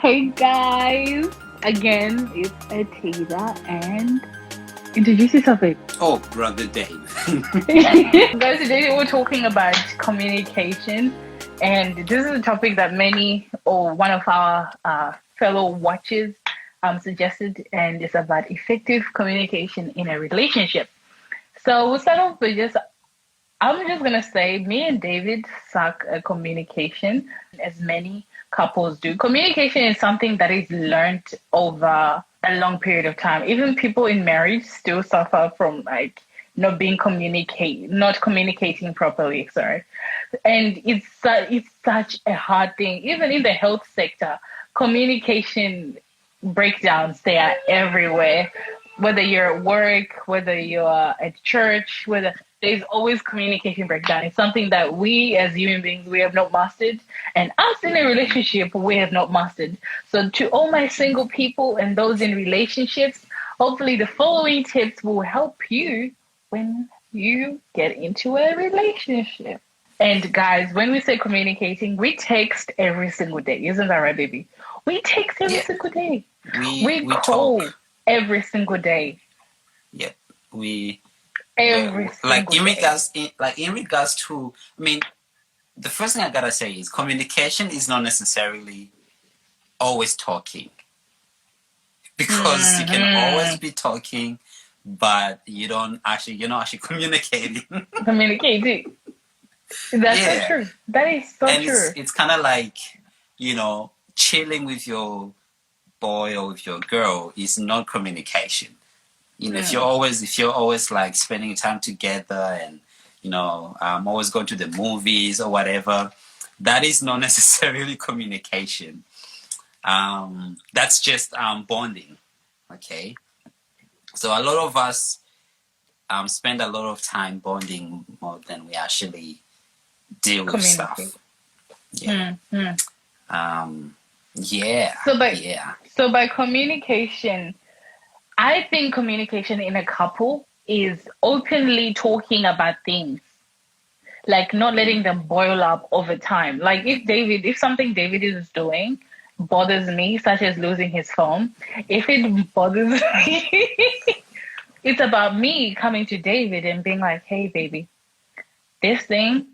Hey guys, again it's Atida and introduce yourself. Babe. Oh, brother Dave. Guys, today we're talking about communication, and this is a topic that many or one of our fellow watchers suggested, and it's about effective communication in a relationship. So we'll start off with I'm just gonna say, me and David suck at communication, as many couples do. Communication is something that is learned over a long period of time. Even people in marriage still suffer from not communicating properly. Sorry, and it's such a hard thing. Even in the health sector, communication breakdowns, they are everywhere. Whether you're at work, whether you're at church, whether there's always communication breakdown. It's something that we as human beings, we have not mastered, and us in a relationship we have not mastered. So to all my single people and those in relationships, hopefully the following tips will help you when you get into a relationship. And guys, when we say communicating, we text every single day. Isn't that right, baby? We text every Yeah, single day. We we call talk. every single day. Yeah, we Every like single day. in regards to. I mean, the first thing I gotta say is communication is not necessarily always talking because you can always Mm-hmm. be talking, but you're not actually communicating. Communicating. That's so Yeah, true. That is so and true. it's kind of like chilling with your boy or with your girl is not communication. Mm. If you're always like spending time together and always going to the movies or whatever, that is not necessarily communication. That's just bonding. Okay, so a lot of us spend a lot of time bonding more than we actually deal with Communicate. stuff. Yeah. Mm-hmm. um yeah. So by Yeah. so by communication, I think communication in a couple is openly talking about things, like not letting them boil up over time. Like if something David is doing bothers me, such as losing his phone, if it bothers me, it's about me coming to David and being like, "Hey, baby, this thing,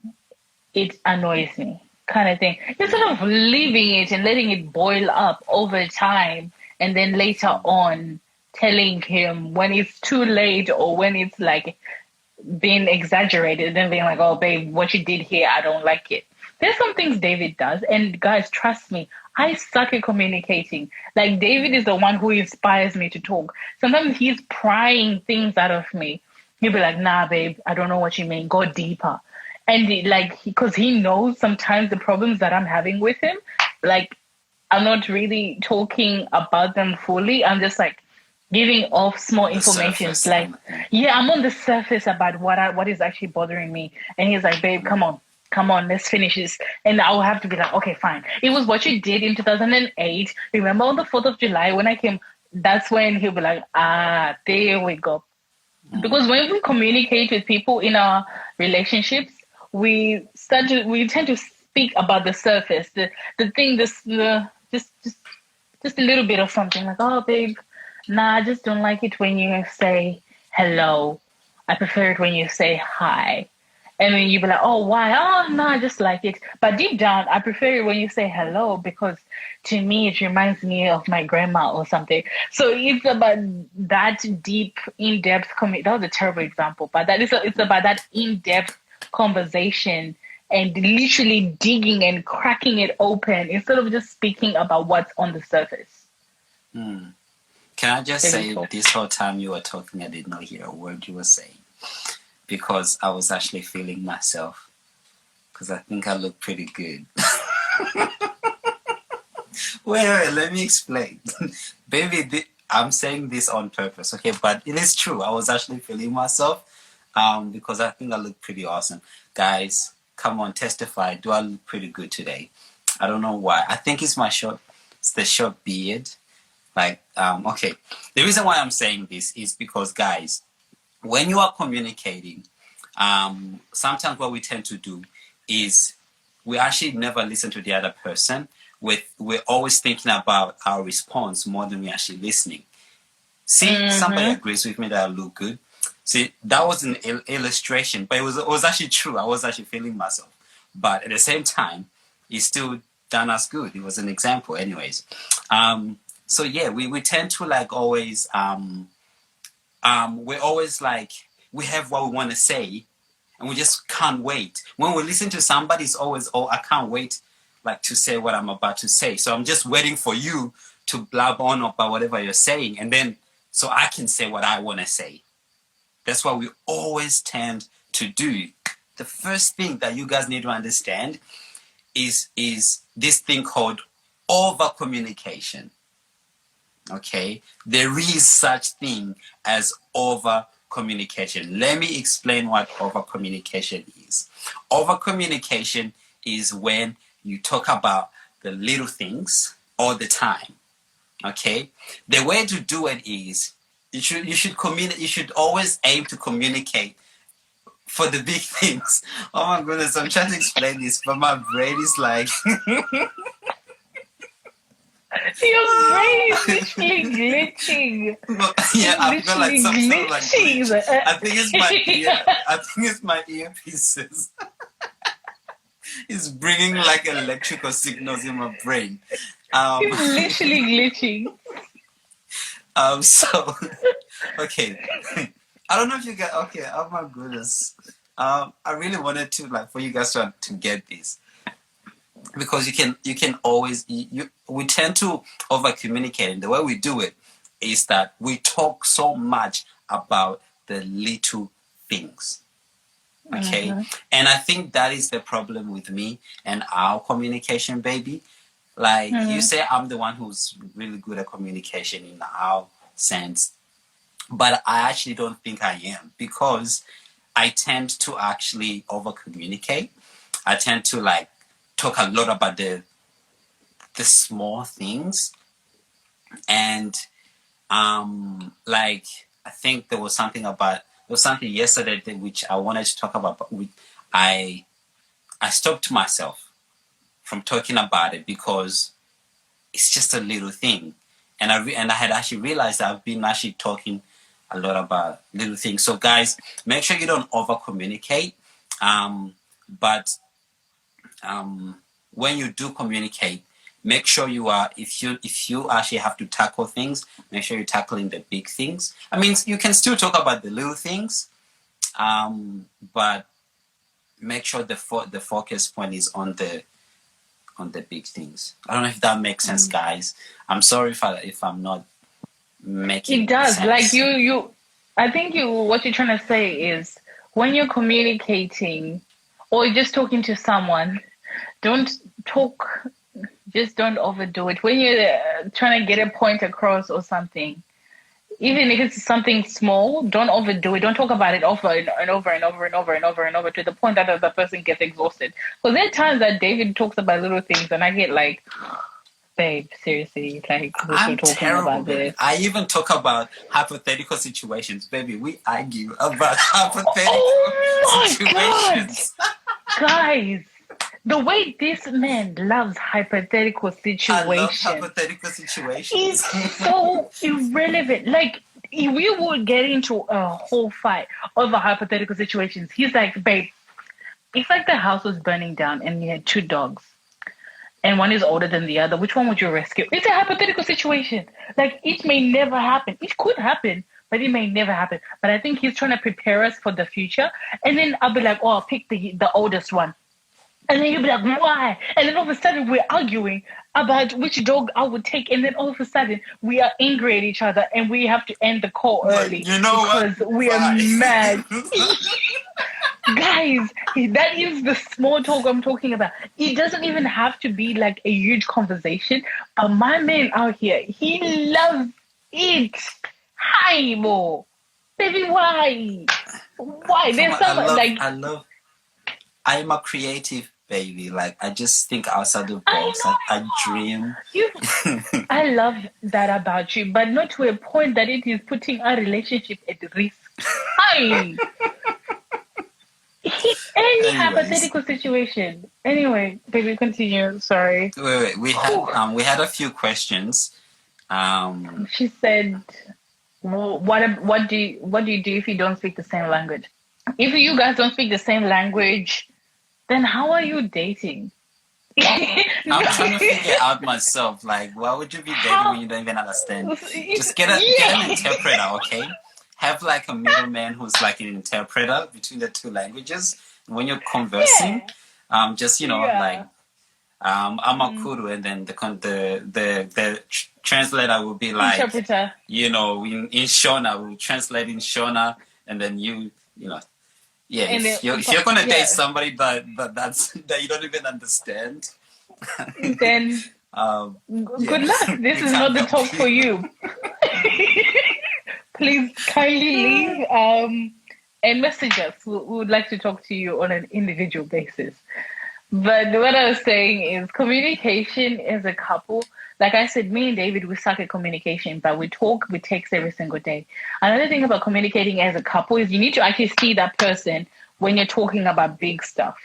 it annoys me," kind of thing. Instead of leaving it and letting it boil up over time, and then later on telling him when it's too late or when it's like being exaggerated, then being like, "Oh, babe, what you did here, I don't like it." There's some things David does, and guys, trust me, I suck at communicating. Like, David is the one who inspires me to talk. Sometimes he's prying things out of me. He'll be like, "Nah, babe, I don't know what you mean. Go deeper." And because he knows sometimes the problems that I'm having with him, like, I'm not really talking about them fully. I'm just like giving off small On the informations. surface Like, kind of thing. yeah, I'm on the surface about what is actually bothering me. And he's like, "Babe, come on, let's finish this." And I'll have to be like, "Okay, fine. It was what you did in 2008. Remember on the 4th of July when I came?" That's when he'll be like, "Ah, there we go." Because Mm. when we communicate with people in our relationships, we tend to speak about the surface, the thing, just a little bit of something, like, "Oh, babe, nah, I just don't like it when you say hello. I prefer it when you say hi." And then you be like, "Oh, why?" "Oh, no, I just like it." But deep down, I prefer it when you say hello because to me, it reminds me of my grandma or something. So it's about that deep, in-depth. That was a terrible example, but it's about that in-depth conversation and literally digging and cracking it open instead of just speaking about what's on the surface. Mm. Can I just Baby say talk. this whole time you were talking, I did not hear a word you were saying because I was actually feeling myself because I think I look pretty good. Wait, let me explain. Baby, I'm saying this on purpose, okay? But it is true. I was actually feeling myself because I think I look pretty awesome. Guys, come on, testify. Do I look pretty good today? I don't know why. I think it's the short beard. Like, okay. The reason why I'm saying this is because, guys, when you are communicating, sometimes what we tend to do is we actually never listen to the other person. we're always thinking about our response more than we're actually listening. See, somebody agrees with me that I look good. See, that was an illustration, but it was actually true. I was actually feeling myself. But at the same time, it's still done us good. It was an example anyways. So yeah, we tend to like always, we're always like, we have what we want to say and we just can't wait. When we listen to somebody, it's always, oh, I can't wait like to say what I'm about to say. So I'm just waiting for you to blab on about whatever you're saying. And then, so I can say what I want to say. That's what we always tend to do. The first thing that you guys need to understand is this thing called over communication. Okay, there is such thing as over communication. Let me explain what over communication is. Over communication is when you talk about the little things all the time. Okay, the way to do it is you should always aim to communicate for the big things. Oh my goodness, I'm trying to explain this, but my brain is like your brain is literally glitching. Yeah, I've got like some sort of like glitch. I think it's my earpieces. It's bringing like electrical signals in my brain. It's literally glitching. So okay. I don't know if you guys okay, oh my goodness. I really wanted to like for you guys to get this. Because you can always we tend to over communicate, and the way we do it is that we talk so much about the little things. Okay, and I think that is the problem with me and our communication, baby. Like you say, I'm the one who's really good at communication in our sense, but I actually don't think I am, because I tend to actually over communicate. I tend to like talk a lot about the small things, and like I think there was something yesterday which I wanted to talk about, but I stopped myself from talking about it because it's just a little thing, and I had actually realized that I've been actually talking a lot about little things. So guys, make sure you don't over communicate, but when you do communicate, make sure you are, if you actually have to tackle things, make sure you're tackling the big things. I mean, you can still talk about the little things, but make sure the focus point is on the big things. I don't know if that makes sense, guys. I'm sorry if I'm not making it does sense. Like you I think what you're trying to say is, when you're communicating or just talking to someone, don't overdo it. When you're trying to get a point across or something, even if it's something small, don't overdo it. Don't talk about it over and over and over and over and over and over to the point that the person gets exhausted. Because there are times that David talks about little things and I get like, babe, seriously, like we're I'm talking terrible, about this. I even talk about hypothetical situations, baby. We argue about hypothetical situations. Guys, the way this man loves hypothetical situations. I love hypothetical situations. It's so irrelevant. Like, we would get into a whole fight over hypothetical situations. He's like, babe, if like the house was burning down and you had two dogs and one is older than the other, which one would you rescue? It's a hypothetical situation. Like, it may never happen. It could happen, but it may never happen. But I think he's trying to prepare us for the future. And then I'll be like, oh, I'll pick the oldest one. And then you'll be like, why? And then all of a sudden we're arguing about which dog I would take. And then all of a sudden we are angry at each other and we have to end the call early. You know because what? We are mad. Guys, that is the small talk I'm talking about. It doesn't even have to be like a huge conversation. But my man out here, he loves it. Hi, Mo. Baby, why? Why? There's someone I am a creative, baby. Like, I just think outside the box. I dream. I love that about you, but not to a point that it is putting our relationship at risk. Hi. Any Anyways, hypothetical situation. Anyway, baby, continue. Sorry. wait. We had a few questions. She said, what do you do if you don't speak the same language? If you guys don't speak the same language, then how are you dating? I'm trying to figure out myself. Like, why would you be dating when you don't even understand? Just get an interpreter, okay? Have like a middleman who's like an interpreter between the two languages. When you're conversing, just like I'm a kuru, and then the translator will be like, interpreter. in Shona, will translate in Shona, and then yeah, And if you're gonna date somebody that you don't even understand, then good luck. This is not the talk for you. Please kindly leave and message us. We would like to talk to you on an individual basis. But what I was saying is communication as a couple. Like I said, me and David, we suck at communication, but we text every single day. Another thing about communicating as a couple is you need to actually see that person when you're talking about big stuff.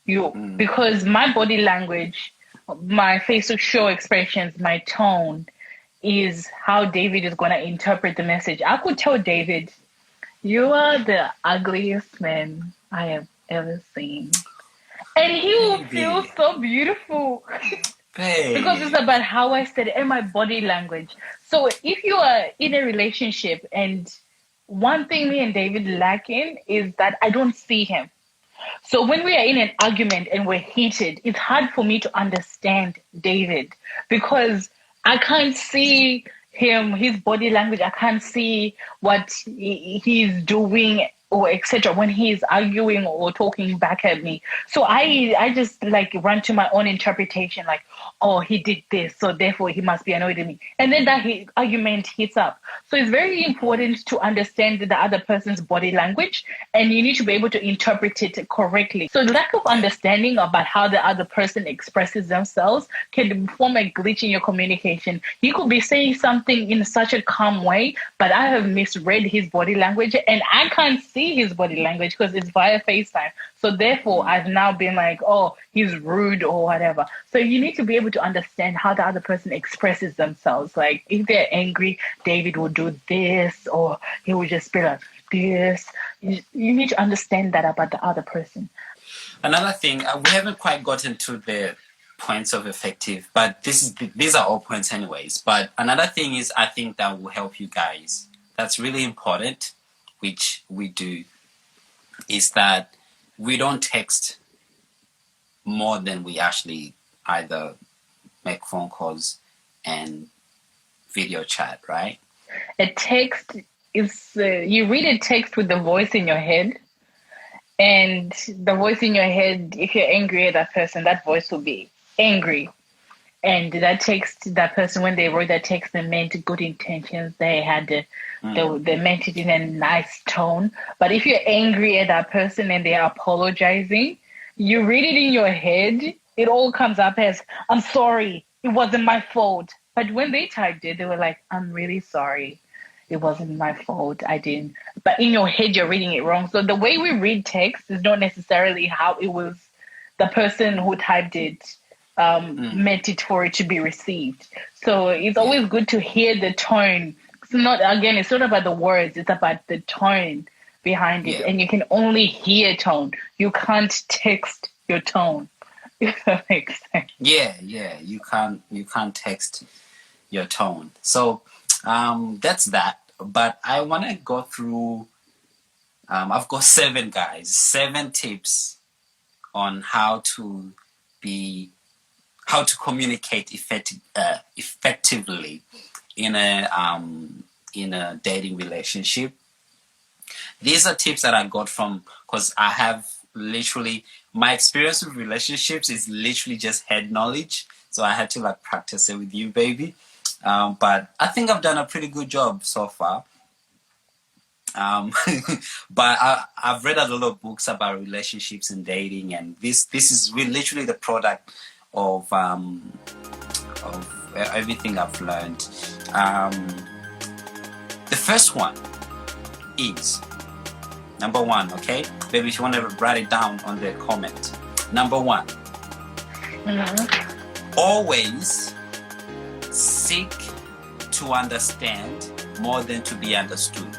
Because my body language, my facial show expressions, my tone is how David is going to interpret the message. I could tell David, you are the ugliest man I have ever seen. And he will feel so beautiful. Because it's about how I said it and my body language. So if you are in a relationship, and one thing me and David lack in is that I don't see him. So when we are in an argument and we're heated, it's hard for me to understand David because I can't see him, his body language. I can't see what he's doing or etc. when he's arguing or talking back at me. So I just like run to my own interpretation, like, oh, he did this, so therefore he must be annoyed at me. And then that argument heats up. So it's very important to understand the other person's body language, and you need to be able to interpret it correctly. So lack of understanding about how the other person expresses themselves can form a glitch in your communication. He could be saying something in such a calm way, but I have misread his body language and I can't see his body language because it's via FaceTime. So therefore, I've now been like, oh, he's rude or whatever. So you need to be able to understand how the other person expresses themselves. Like if they're angry, David will do this, or he will just be like this. You need to understand that about the other person. Another thing, we haven't quite gotten to the points of effective, but these are all points anyways. But another thing is, I think that will help you guys. That's really important, which we do, is that we don't text more than we actually either make phone calls and video chat, right? A text is, you read a text with the voice in your head, and the voice in your head, if you're angry at that person, that voice will be angry. And that text, that person, when they wrote that text, they meant good intentions. They had they meant it in a nice tone. But if you're angry at that person and they're apologizing, you read it in your head, it all comes up as, I'm sorry, it wasn't my fault. But when they typed it, they were like, I'm really sorry. It wasn't my fault. I didn't. But in your head, you're reading it wrong. So the way we read text is not necessarily how it was the person who typed it meant it for it to be received. So it's always good to hear the tone. It's not about the words, it's about the tone behind it. And you can only hear tone. You can't text your tone, if that makes sense. Yeah, you can't text your tone. So that's that. But I want to go through, I've got 7 tips on how to communicate effectively in a dating relationship. These are tips that I got from, because I have literally, my experience with relationships is literally just head knowledge. So I had to like practice it with you, baby. But I think I've done a pretty good job so far. But I've read a lot of books about relationships and dating, and this is literally the product of everything I've learned. The first one is, Number one, okay? Baby, if you want to write it down on the comment. Number one, always seek to understand more than to be understood.